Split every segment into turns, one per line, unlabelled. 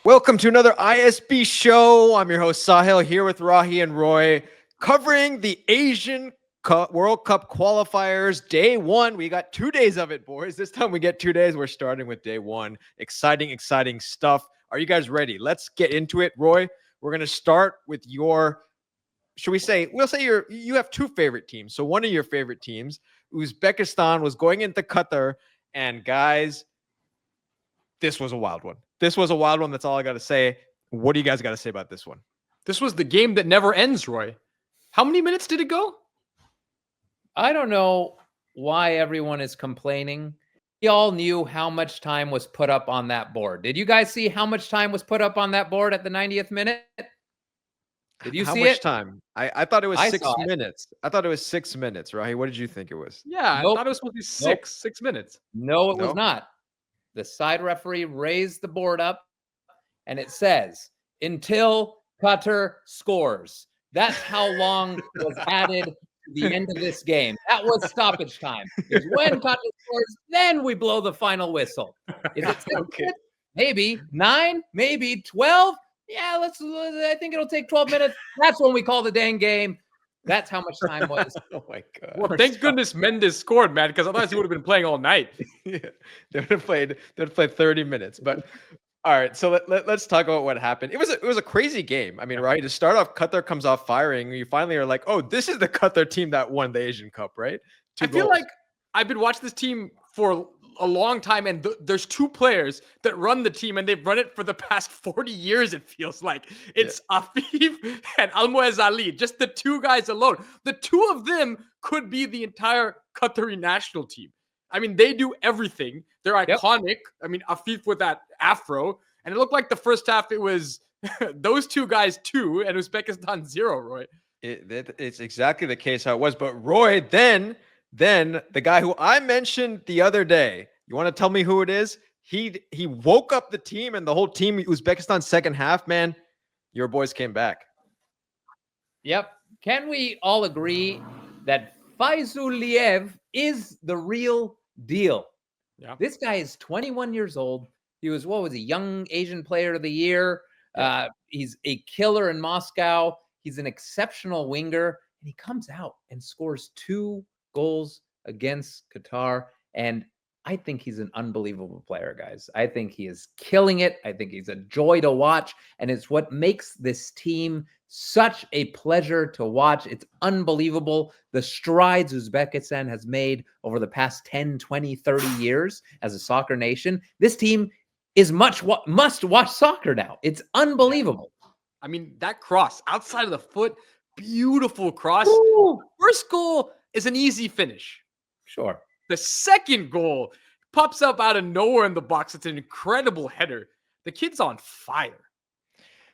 Welcome to another ISB show. I'm your host Sahil here with Rahi and Roy, covering the Asian World Cup qualifiers. Day one. We got 2 days of it, boys. This time we get 2 days. We're starting with day one. Exciting stuff. Are you guys ready? Let's get into it. Roy, we're gonna start with your. Should we say? We'll say you have two favorite teams. So one of your favorite teams, Uzbekistan, was going into Qatar, and guys, this was a wild one. This was a wild one. That's all I got to say. What do you guys got to say about this one?
This was the game that never ends, Roy. How many minutes did it go?
I don't know why everyone is complaining. We all knew how much time was put up on that board. Did you guys see how much time was put up on that board at the 90th minute? Did you see it?
How much time? I thought it was 6
saw it.
minutes. I thought it was 6 minutes, right? What did you think it was?
Yeah,
Nope.
I thought it was supposed to be six minutes.
No, it was
Nope.
not. The side referee raised the board up, and it says, until Qatar scores. That's how long was added to the end of this game. That was stoppage time. Because when Qatar scores, then we blow the final whistle. Is it 6
Okay.
minutes? Maybe 9, maybe 12. Yeah, I think it'll take 12 minutes. That's when we call the dang game. That's how much time was.
Oh my god!
Well, thank goodness Mendes scored, man, because otherwise he would have been playing all night.
Yeah, they would have played. 30 minutes. But all right, so let's talk about what happened. It was a crazy game. I mean, right, to start off, Qatar comes off firing. You finally are like, oh, this is the Qatar team that won the Asian Cup, right?
I feel like I've been watching this team for a long time, and there's two players that run the team, and they've run it for the past 40 years, it feels like. It's Afif and Almoez Ali, just the two guys alone. The two of them could be the entire Qatari national team. I mean, they do everything. They're iconic. I mean, Afif with that afro, and it looked like the first half it was those two guys 2 and Uzbekistan 0, Roy.
It's exactly the case how it was. But Roy, then the guy who I mentioned the other day, you want to tell me who it is? He woke up the team, and the whole team, Uzbekistan second half, man, your boys came back.
Yep. Can we all agree that Faizuliev is the real deal?
Yeah.
This guy is 21 years old. He was, Young Asian Player of the Year. He's a killer in Moscow. He's an exceptional winger, and he comes out and scores 2 goals against Qatar. And I think he's an unbelievable player, guys. I think he is killing it. I think he's a joy to watch. And it's what makes this team such a pleasure to watch. It's unbelievable the strides Uzbekistan has made over the past 10, 20, 30 years as a soccer nation. This team is must-watch soccer now. It's unbelievable.
I mean, that cross outside of the foot, beautiful cross.
Ooh.
First goal is an easy finish.
Sure.
The second goal pops up out of nowhere in the box. It's an incredible header. The kid's on fire.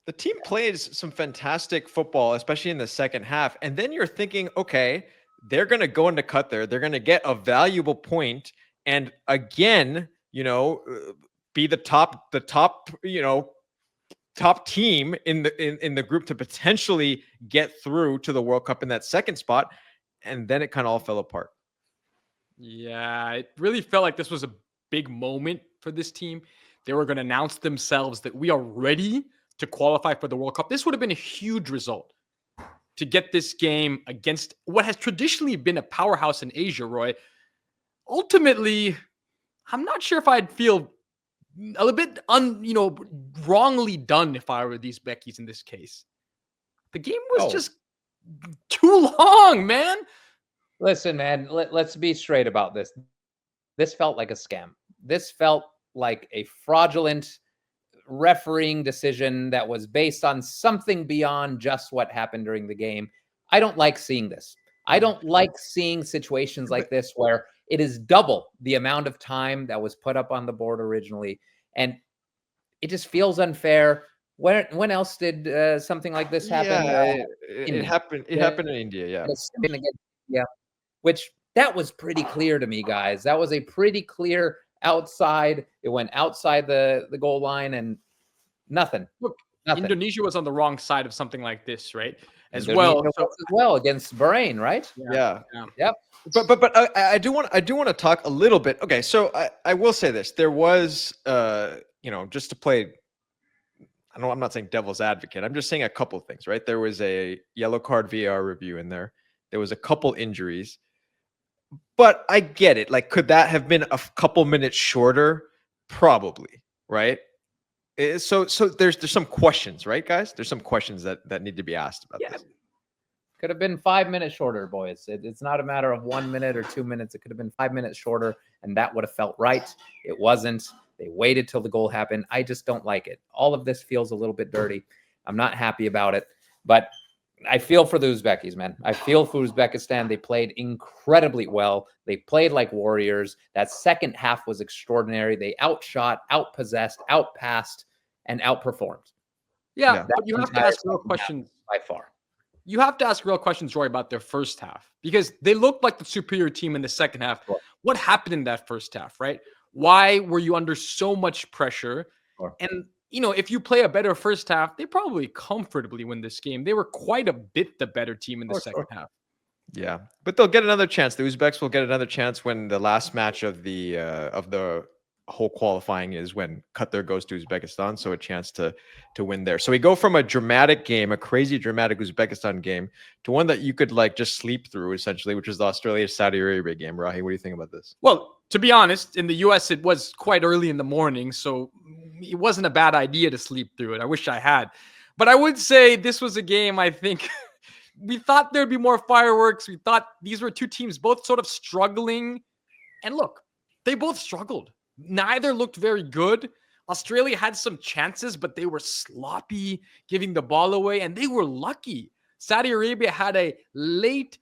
The team plays some fantastic football, especially in the second half. And then you're thinking, okay, they're going to go into Qatar. They're going to get a valuable point, and again, be the top team in the group to potentially get through to the World Cup in that second spot. And then it kind of all fell apart.
Yeah, it really felt like this was a big moment for this team. They were going to announce themselves that we are ready to qualify for the World Cup. This would have been a huge result to get this game against what has traditionally been a powerhouse in Asia, Roy. Ultimately, I'm not sure if I'd feel a little bit wrongly done if I were these Beckies in this case. The game was just too long, man.
Listen, man, let's be straight about this. This felt like a scam. This felt like a fraudulent refereeing decision that was based on something beyond just what happened during the game. I don't like seeing this. I don't like seeing situations like this where it is double the amount of time that was put up on the board originally. And it just feels unfair. When else did something like this happen?
Yeah, it happened. It happened in India.
Yeah. Which that was pretty clear to me, guys. That was a pretty clear outside. It went outside the goal line, and nothing.
Look,
nothing.
Indonesia was on the wrong side of something like this, right? As
well against Bahrain, right?
Yeah.
Yep.
But I do want to talk a little bit. Okay, so I will say this: there was just to play I'm not saying devil's advocate. I'm just saying a couple of things, right? There was a yellow card VAR review in there. There was a couple injuries. But I get it. Like, could that have been a couple minutes shorter? Probably, right? So there's some questions, right, guys? There's some questions that need to be asked about this.
Could have been 5 minutes shorter, boys. It's not a matter of 1 minute or 2 minutes. It could have been 5 minutes shorter, and that would have felt right. It wasn't. They waited till the goal happened. I just don't like it. All of this feels a little bit dirty. I'm not happy about it, but I feel for the Uzbekis, man. I feel for Uzbekistan. They played incredibly well. They played like warriors. That second half was extraordinary. They outshot, outpossessed, outpassed, and outperformed.
Yeah. But you have to ask real questions.
By far.
You have to ask real questions, Roy, about their first half, because they looked like the superior team in the second half.
Sure.
What happened in that first half, right? Why were you under so much pressure?
Sure.
And, if you play a better first half, they probably comfortably win this game. They were quite a bit the better team in the second half.
Yeah, but they'll get another chance. The Uzbeks will get another chance when the last match of the whole qualifying is when Qatar goes to Uzbekistan, so a chance to win there. So we go from a dramatic game, a crazy dramatic Uzbekistan game, to one that you could like just sleep through essentially, which is the Australia-Saudi Arabia game. Rahi, what do you think about this?
Well, to be honest, in the US, it was quite early in the morning, so it wasn't a bad idea to sleep through it. I wish I had. But I would say this was a game, I think, we thought there'd be more fireworks. We thought these were two teams both sort of struggling. And look, they both struggled. Neither looked very good. Australia had some chances, but they were sloppy, giving the ball away, and they were lucky. Saudi Arabia had a late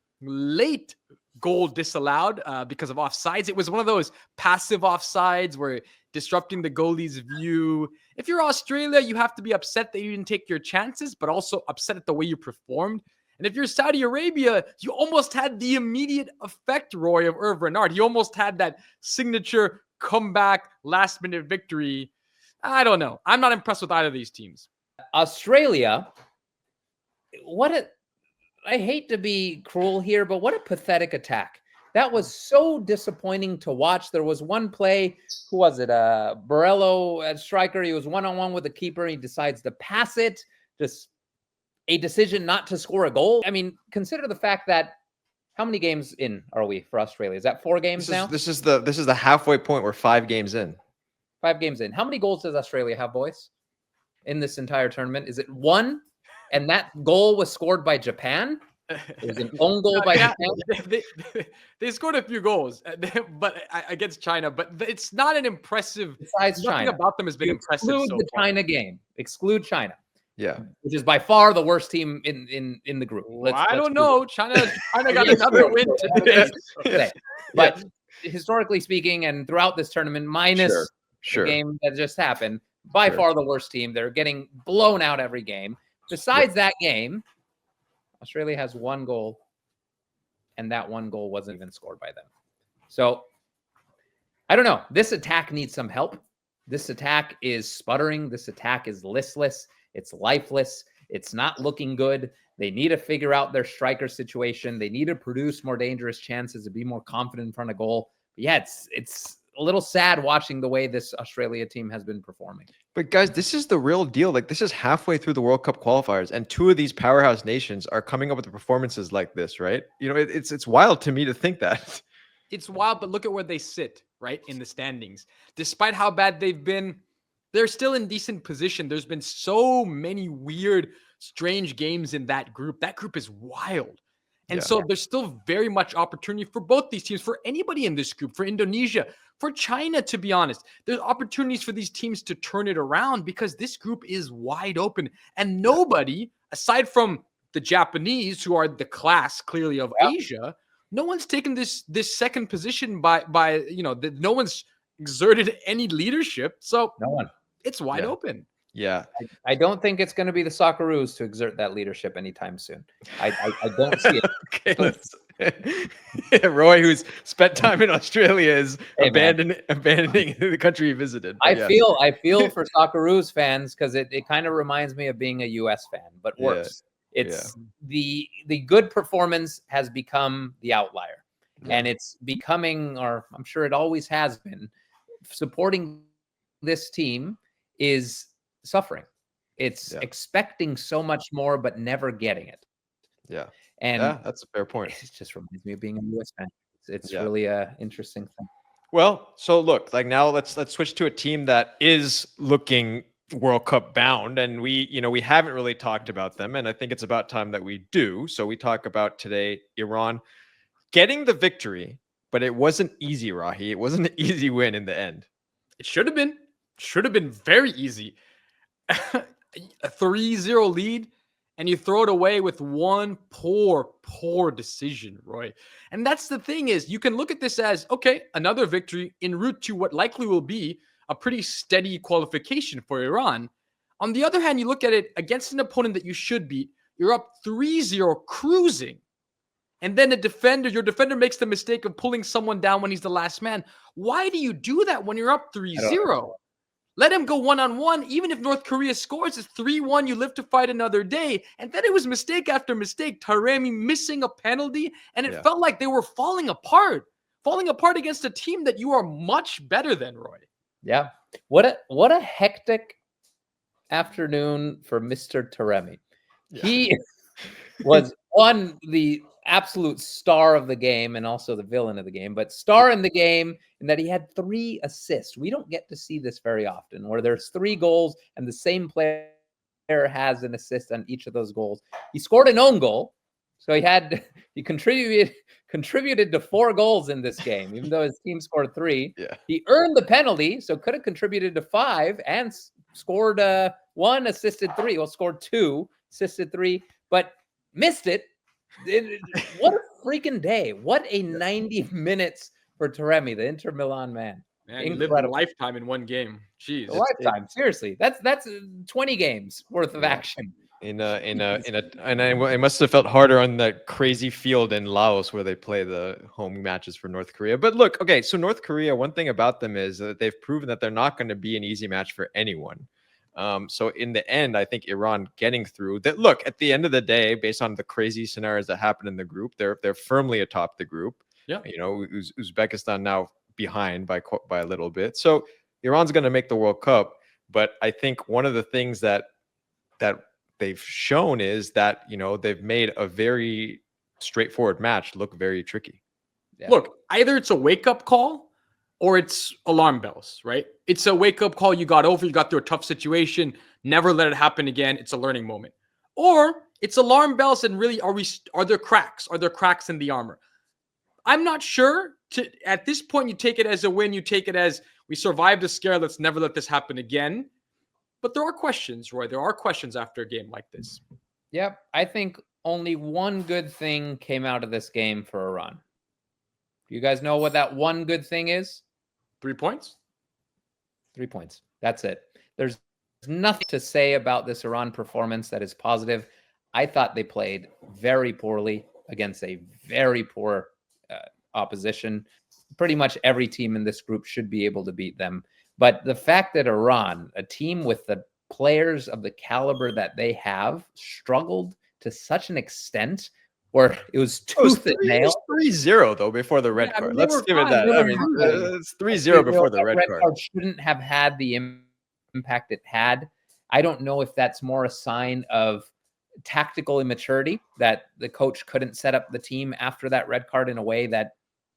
goal disallowed because of offsides. It was one of those passive offsides where disrupting the goalie's view. If you're Australia, you have to be upset that you didn't take your chances, but also upset at the way you performed. And if you're Saudi Arabia, you almost had the immediate effect, Roy, of Hervé Renard. You almost had that signature comeback last-minute victory. I don't know. I'm not impressed with either of these teams.
Australia, I hate to be cruel here, but what a pathetic attack. That was so disappointing to watch. There was one play, who was it? Borello at striker. He was one-on-one with the keeper. He decides to pass it. Just a decision not to score a goal. I mean, consider the fact that how many games in are we for Australia? Is that 4 games now?
This is the halfway point. We're 5 games in.
5 games in. How many goals does Australia have, boys, in this entire tournament? Is it 1? And that goal was scored by Japan? It was an own goal by Japan?
They scored a few goals, but against China. But it's not an impressive.
Besides
nothing
China.
about them has been impressive.
Exclude
so
the
far.
China game. Exclude China.
Yeah,
which is by far the worst team in the group.
I don't know. China got another win today.
But historically speaking, and throughout this tournament, minus the game that just happened, by far the worst team. They're getting blown out every game. Besides that game, Australia has 1 goal, and that 1 goal wasn't even scored by them. So I don't know. This attack needs some help. This attack is sputtering. This attack is listless. It's lifeless. It's not looking good. They need to figure out their striker situation. They need to produce more dangerous chances and be more confident in front of goal. But yeah, it's a little sad watching the way this Australia team has been performing.
But guys, this is the real deal. Like, this is halfway through the World Cup qualifiers, and 2 of these powerhouse nations are coming up with performances like this, right? It's wild to me to think that.
It's wild, but look at where they sit, right, in the standings. Despite how bad they've been, they're still in decent position. There's been so many weird, strange games in that group. That group is wild. And so there's still very much opportunity for both these teams, for anybody in this group, for Indonesia, for China, to be honest. There's opportunities for these teams to turn it around because this group is wide open. And nobody, aside from the Japanese, who are the class clearly of Asia, no one's taken this second position by no one's exerted any leadership. So
no one.
It's wide open.
Yeah.
I don't think it's going to be the Socceroos to exert that leadership anytime soon. I don't see it.
Okay, Roy, who's spent time in Australia, is abandoning the country he visited.
I feel for Socceroos fans because it kind of reminds me of being a US fan, but worse. It's the good performance has become the outlier. And it's becoming, or I'm sure it always has been, supporting this team is suffering. It's
Yeah.
expecting so much more, but never getting it.
Yeah.
And
Yeah, that's a fair point.
it just reminds me of being a US fan. It's
Yeah.
really a interesting thing.
Well, so look, like now let's switch to a team that is looking World Cup bound, and we haven't really talked about them, and I think it's about time that we do. So we talk about today Iran getting the victory, but it wasn't easy, Rahi. It wasn't an easy win in the end.
It should have been. Should have been very easy. A 3-0 lead, and you throw it away with one poor decision, Roy. And that's the thing is, you can look at this as, okay, another victory en route to what likely will be a pretty steady qualification for Iran. On the other hand, you look at it against an opponent that you should beat. You're up 3-0 cruising. And then your defender makes the mistake of pulling someone down when he's the last man. Why do you do that when you're up 3-0? Let him go one-on-one. Even if North Korea scores, it's 3-1. You live to fight another day. And then it was mistake after mistake. Taremi missing a penalty. And it felt like they were falling apart against a team that you are much better than, Roy.
Yeah. What a hectic afternoon for Mr. Taremi.
Yeah.
He was on the absolute star of the game and also the villain of the game, but star in the game in that he had 3 assists. We don't get to see this very often, where there's 3 goals and the same player has an assist on each of those goals. He scored an own goal, so he contributed to 4 goals in this game, even though his team scored 3.
Yeah.
He earned the penalty, so could have contributed to 5 and scored 1, assisted 3. Well, scored 2, assisted 3, but missed it. What a freaking day. What a 90 minutes for Taremi, the Inter Milan man.
Man, he lived a lifetime in one game. Jeez.
A lifetime. Seriously. That's 20 games worth of action.
And it must have felt harder on that crazy field in Laos where they play the home matches for North Korea. But look, okay, so North Korea, one thing about them is that they've proven that they're not going to be an easy match for anyone. So in the end, I think Iran getting through that. Look, at the end of the day, based on the crazy scenarios that happened in the group, they're firmly atop the group.
Yeah,
Uzbekistan now behind by a little bit. So Iran's going to make the World Cup. But I think one of the things that they've shown is that they've made a very straightforward match look very tricky.
Yeah. Look, either it's a wake-up call or it's alarm bells, right? It's a wake-up call. You got through a tough situation. Never let it happen again. It's a learning moment. Or it's alarm bells and really, are there cracks? Are there cracks in the armor? I'm not sure. At this point, you take it as a win. You take it as we survived a scare. Let's never let this happen again. But there are questions, Roy. There are questions after a game like this.
Yep. I think only one good thing came out of this game for Iran. Do you guys know what that one good thing is?
3 points?
3 points. That's it. There's nothing to say about this Iran performance that is positive. I thought they played very poorly against a very poor opposition. Pretty much every team in this group should be able to beat them. But the fact that Iran, a team with the players of the caliber that they have, struggled to such an extent where it was tooth and nail.
It was 3-0 though before the red card. Let's give it that. I mean, it's 3-0 before the red card.
Shouldn't have had the impact it had. I don't know if that's more a sign of tactical immaturity, that the coach couldn't set up the team after that red card in a way that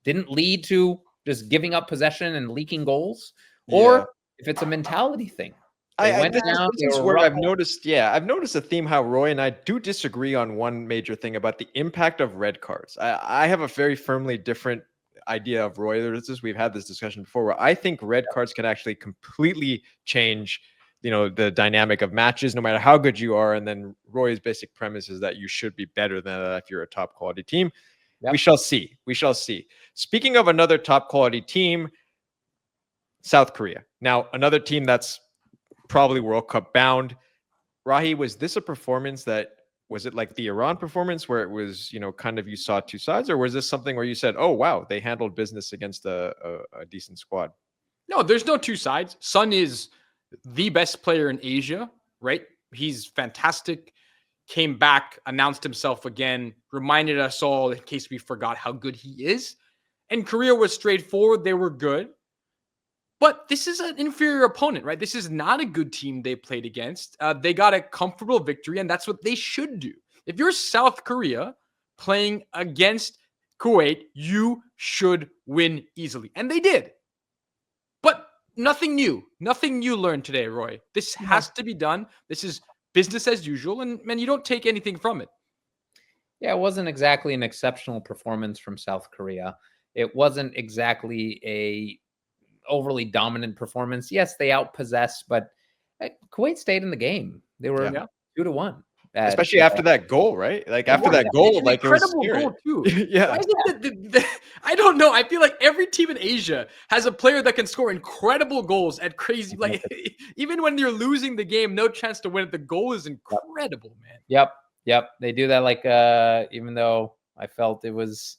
didn't lead to just giving up possession and leaking goals, or if it's a mentality thing.
This is where I've noticed a theme how Roy and I do disagree on one major thing about the impact of red cards. I have a very firmly different idea of Roy. We've had this discussion before, where I think red cards can actually completely change the dynamic of matches, no matter how good you are. And then Roy's basic premise is that you should be better than that if you're a top quality team. Yep. We shall see. Speaking of another top quality team, South Korea. Now, another team that's probably World Cup bound. Rahi, was this a performance was it like the Iran performance where it was, kind of you saw two sides, or was this something where you said, oh, wow, they handled business against a decent squad?
No, there's no two sides. Sun is the best player in Asia, right? He's fantastic. Came back, announced himself again, reminded us all, in case we forgot, how good he is. And Korea was straightforward. They were good. But this is an inferior opponent, right? This is not a good team they played against. They got a comfortable victory, and that's what they should do. If you're South Korea playing against Kuwait, you should win easily. And they did. But nothing new. Nothing new learned today, Roy. This has to be done. This is business as usual, and you don't take anything from it.
Yeah, it wasn't exactly an exceptional performance from South Korea. It wasn't exactly a overly dominant performance. Yes, they outpossessed, but Kuwait stayed in the game. They were 2-1.
Especially after that goal, right? Like after that goal, like it was
goal too.
Yeah.
Why is it I don't know. I feel like every team in Asia has a player that can score incredible goals at crazy, like even when you're losing the game, no chance to win it. The goal is incredible, man.
Yep. They do that like even though I felt it was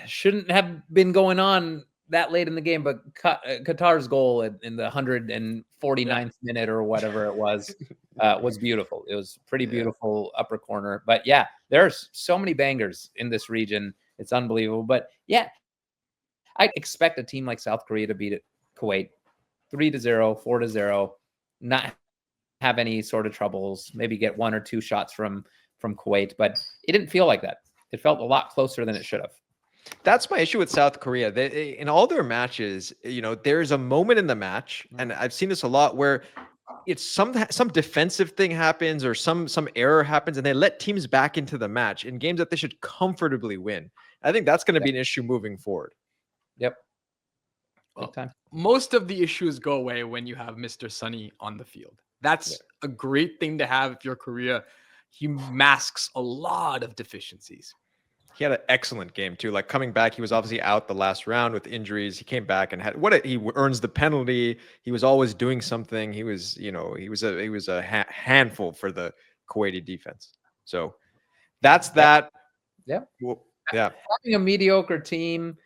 shouldn't have been going on that late in the game, but Qatar's goal in the 149th minute or whatever it was beautiful. It was pretty beautiful upper corner. But yeah, there's so many bangers in this region. It's unbelievable. But yeah, I expect a team like South Korea to beat Kuwait 3-0, 4-0, not have any sort of troubles, maybe get 1 or 2 shots from Kuwait. But it didn't feel like that. It felt a lot closer than it should have.
That's my issue with South Korea. In all their matches, there's a moment in the match, and I've seen this a lot, where it's some defensive thing happens or some error happens, and they let teams back into the match in games that they should comfortably win. I think that's going to be an issue moving forward.
Yep.
Well, most of the issues go away when you have Mr. Sunny on the field. That's a great thing to have if you're Korea. He masks a lot of deficiencies.
He had an excellent game too. Like coming back, he was obviously out the last round with injuries. He came back and he earns the penalty. He was always doing something. He was a handful for the Kuwaiti defense. So that's that.
Yeah.
Well, yeah.
Having a mediocre team.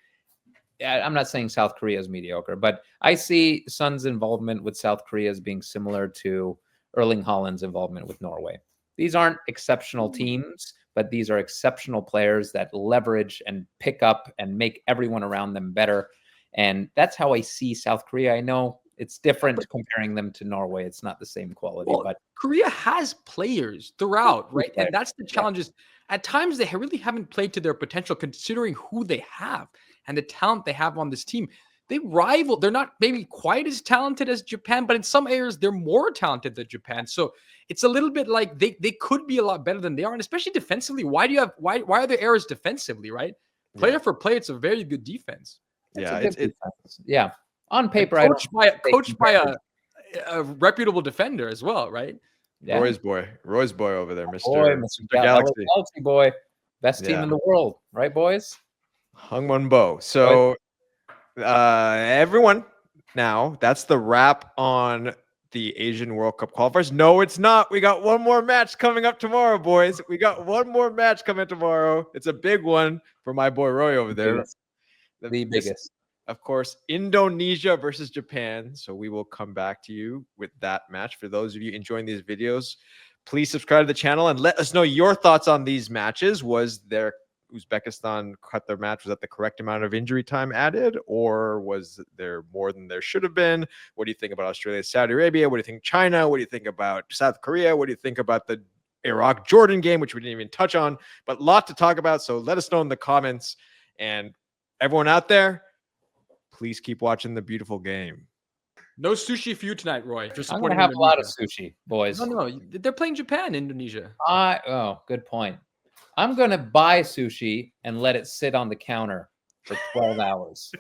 I'm not saying South Korea is mediocre, but I see Sun's involvement with South Korea as being similar to Erling Haaland's involvement with Norway. These aren't exceptional teams, but these are exceptional players that leverage and pick up and make everyone around them better. And that's how I see South Korea. I know it's different comparing them to Norway. It's not the same quality, but
Korea has players throughout, right? And that's the challenge is at times they really haven't played to their potential considering who they have and the talent they have on this team. They rival. They're not maybe quite as talented as Japan, but in some areas they're more talented than Japan. So it's a little bit like they could be a lot better than they are, and especially defensively. Why are there errors defensively? Right, player for player, it's a very good defense.
It's on paper,
coached by a reputable defender as well, right?
Yeah.
Roy's boy over there, Mr. Galaxy
boy, best team in the world, right, boys?
Heung-min. So. Everyone, now that's the wrap on the Asian World Cup qualifiers. No, it's not. We got one more match coming up tomorrow, boys. We got one more match coming tomorrow. It's a big one for my boy Roy over there.
The biggest.
Of course, Indonesia versus Japan. So we will come back to you with that match. For those of you enjoying these videos, please subscribe to the channel and let us know your thoughts on these matches. Was there Uzbekistan cut their match? Was that the correct amount of injury time added, or was there more than there should have been? What do you think about Australia, Saudi Arabia? What do you think China? What do you think about South Korea? What do you think about the Iraq-Jordan game, which we didn't even touch on, but a lot to talk about? So let us know in the comments. And everyone out there, please keep watching the beautiful game.
No sushi for you tonight, Roy.
I'm going to have a lot of sushi, boys.
No, they're playing Japan, Indonesia.
Good point. I'm going to buy sushi and let it sit on the counter for 12 hours.